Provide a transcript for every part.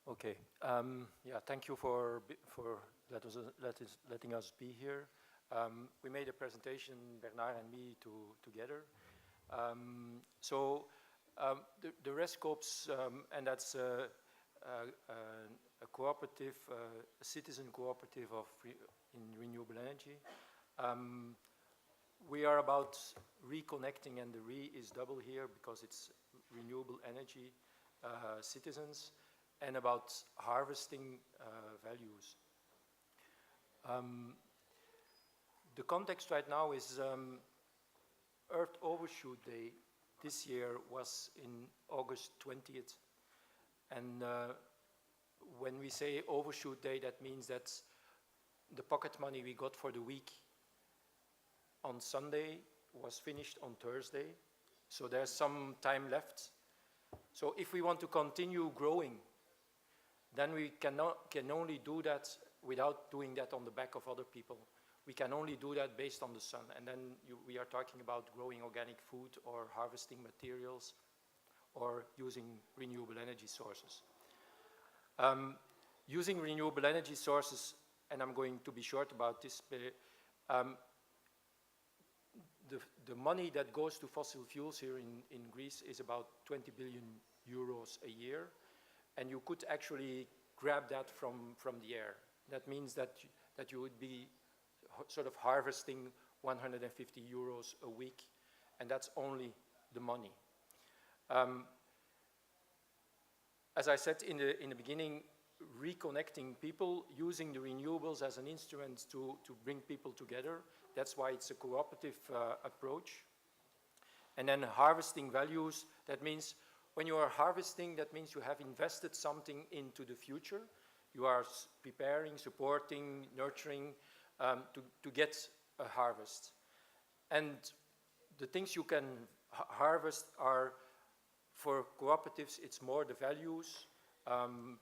Okay. Yeah, thank you for letting us be here. We made a presentation, Bernard and me, together. The RESCOPS, and that's a cooperative, a citizen cooperative in renewable energy. We are about reconnecting, and the re is double here because it's renewable energy citizens, and about harvesting values. The context right now is Earth Overshoot Day this year was in August 20th. And when we say Overshoot Day, that means that the pocket money we got for the week on Sunday was finished on Thursday. So there's some time left. So if we want to continue growing, then we can only do that without doing that on the back of other people. We can only do that based on the sun. And then we are talking about growing organic food or harvesting materials or using renewable energy sources. Using renewable energy sources, and I'm going to be short about this, the money that goes to fossil fuels here in Greece is about 20 billion euros a year. And you could actually grab that from the air. That means that you would be sort of harvesting 150 euros a week, and that's only the money. As I said in the beginning, reconnecting people, using the renewables as an instrument to bring people together. That's why it's a cooperative approach. And then harvesting values, that means when you are harvesting, that means you have invested something into the future. You are preparing, supporting, nurturing to get a harvest. And the things you can harvest are, for cooperatives, it's more the values,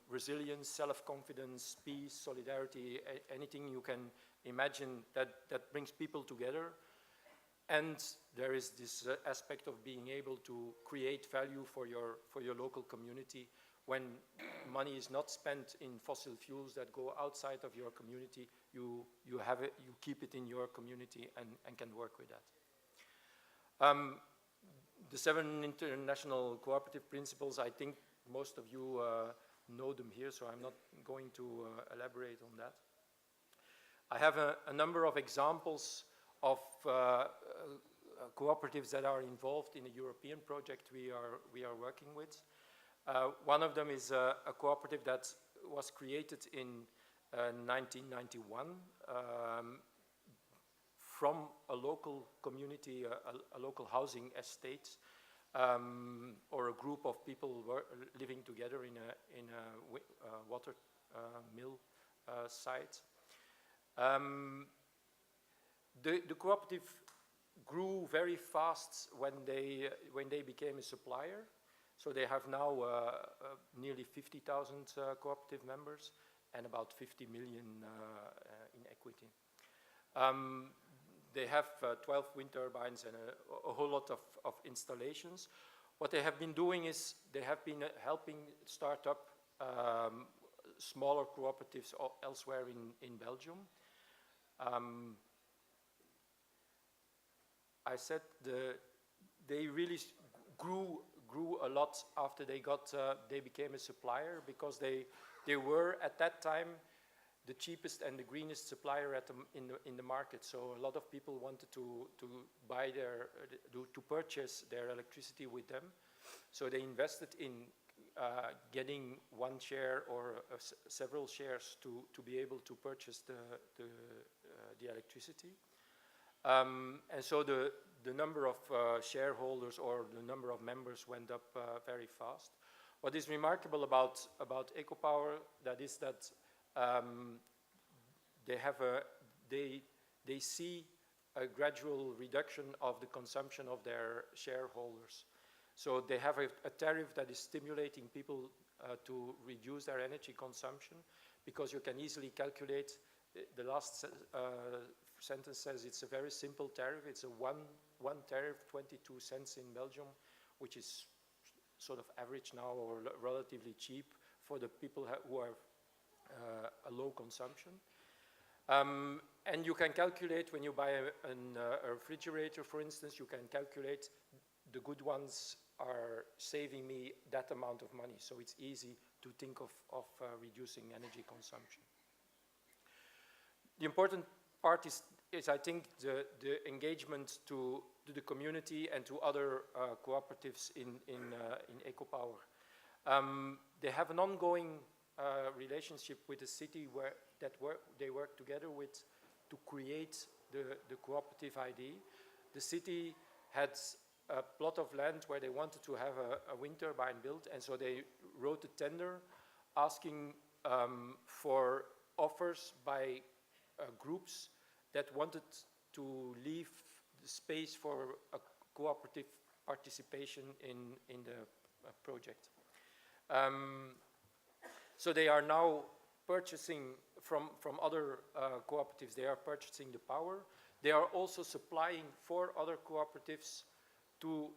resilience, self-confidence, peace, solidarity, anything you can imagine that brings people together. And there is this aspect of being able to create value for your local community when money is not spent in fossil fuels that go outside of your community. You have it, you keep it in your community and can work with that. The 7 international cooperative principles, I think most of you know them here, so I'm not going to elaborate on that. I have a number of examples of cooperatives that are involved in a European project we are working with. One of them is a cooperative that was created in 1991 from a local community, a local housing estate, or a group of people living together in a water mill site. The cooperative grew very fast when they became a supplier. So they have now nearly 50,000 cooperative members and about 50 million in equity. They have 12 wind turbines and a whole lot of installations. What they have been doing is they have been helping start up smaller cooperatives elsewhere in Belgium. I said they really grew a lot after they became a supplier, because they were at that time the cheapest and the greenest supplier in the market. So a lot of people wanted to buy to purchase their electricity with them. So they invested in getting one share or several shares to be able to purchase the electricity. And so the number of shareholders or the number of members went up very fast. What is remarkable about EcoPower, that is that they see a gradual reduction of the consumption of their shareholders. So they have a tariff that is stimulating people to reduce their energy consumption, because you can easily calculate. The last sentence says it's a very simple tariff. It's a one tariff, 22 cents in Belgium, which is sort of average now or relatively cheap for the people who are a low consumption. And you can calculate, when you buy a refrigerator, for instance, you can calculate the good ones are saving me that amount of money. So it's easy to think of reducing energy consumption. The important part is I think, the engagement to the community and to other cooperatives in EcoPower. They have an ongoing relationship with the city they work together with to create the cooperative ID. The city had a plot of land where they wanted to have a wind turbine built, and so they wrote a tender asking for offers by groups that wanted to leave the space for a cooperative participation in the project. So they are now purchasing from other cooperatives. They are purchasing the power. They are also supplying for other cooperatives to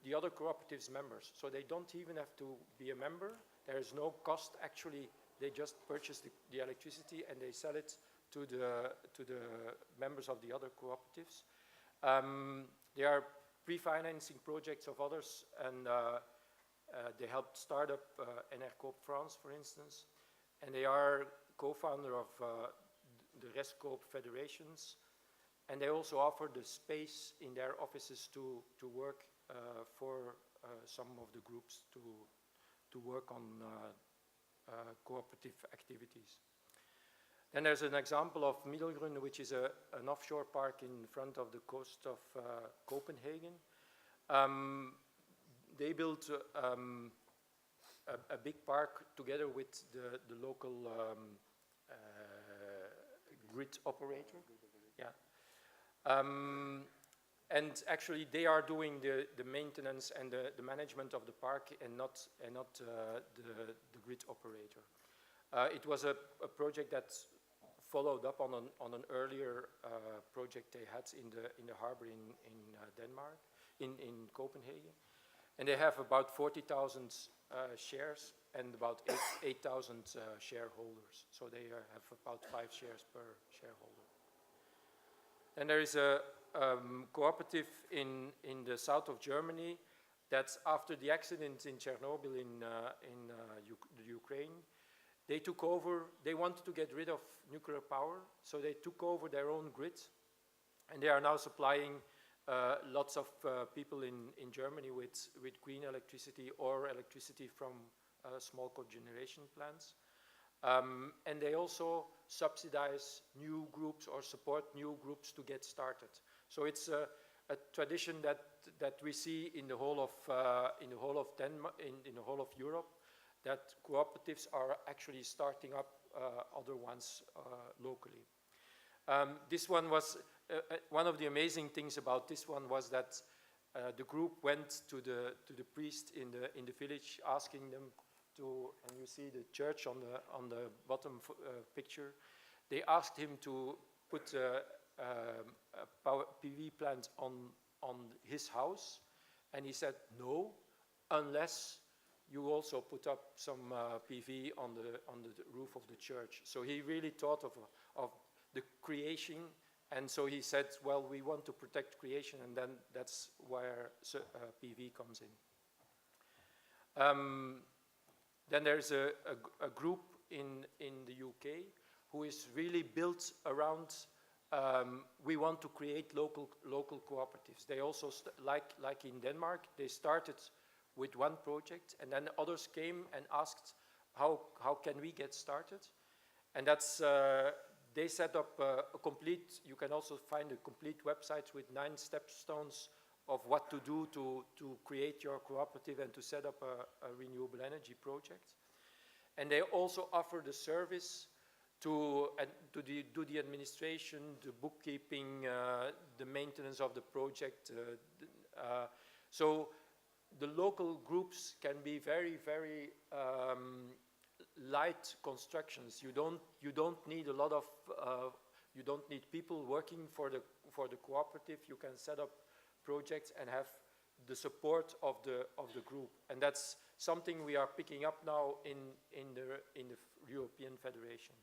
the other cooperatives members. So they don't even have to be a member. There is no cost actually. They just purchase the electricity and they sell it to the members of the other cooperatives. They are pre-financing projects of others, and they helped start up Enercoop France, for instance, and they are co-founder of the Rescoop federations, and they also offer the space in their offices to work for some of the groups to work on cooperative activities. Then there's an example of Middelgrund, which is an offshore park in front of the coast of Copenhagen. They built a big park together with the local grid operator. Yeah. And actually, they are doing the maintenance and the management of the park, and not the grid operator. It was a project that followed up on an earlier project they had in the harbor in Denmark, in Copenhagen, and they have about 40,000 shares and about 8,000 shareholders. So they have about 5 shares per shareholder. And there is a cooperative in the south of Germany that's after the accident in Chernobyl in the Ukraine. They took over, they wanted to get rid of nuclear power, so they took over their own grid, and they are now supplying lots of people in Germany with green electricity or electricity from small cogeneration plants. And they also subsidize new groups or support new groups to get started. So it's a tradition that we see in the whole of Denmark, in the whole of Europe, that cooperatives are actually starting up other ones locally. This one was one of the amazing things about this one was that the group went to the priest in the village, asking them to, and you see the church on the bottom picture. They asked him to put a power PV plant on his house, and he said no, unless you also put up some PV on the roof of the church. So he really thought of the creation, and so he said, well, we want to protect creation, and then that's where PV comes in. Then there's a group in the UK who is really built around, we want to create local cooperatives. They also, like in Denmark, they started with one project, and then others came and asked, how can we get started? And that's, they set up a complete, you can also find a complete website with 9 stepstones of what to do to create your cooperative and to set up a renewable energy project. And they also offer the service to do the administration, the bookkeeping, the maintenance of the project. So the local groups can be very, very light constructions. You don't need a lot of, you don't need people working for the cooperative. You can set up projects and have the support of the group, and that's something we are picking up now in the European Federation.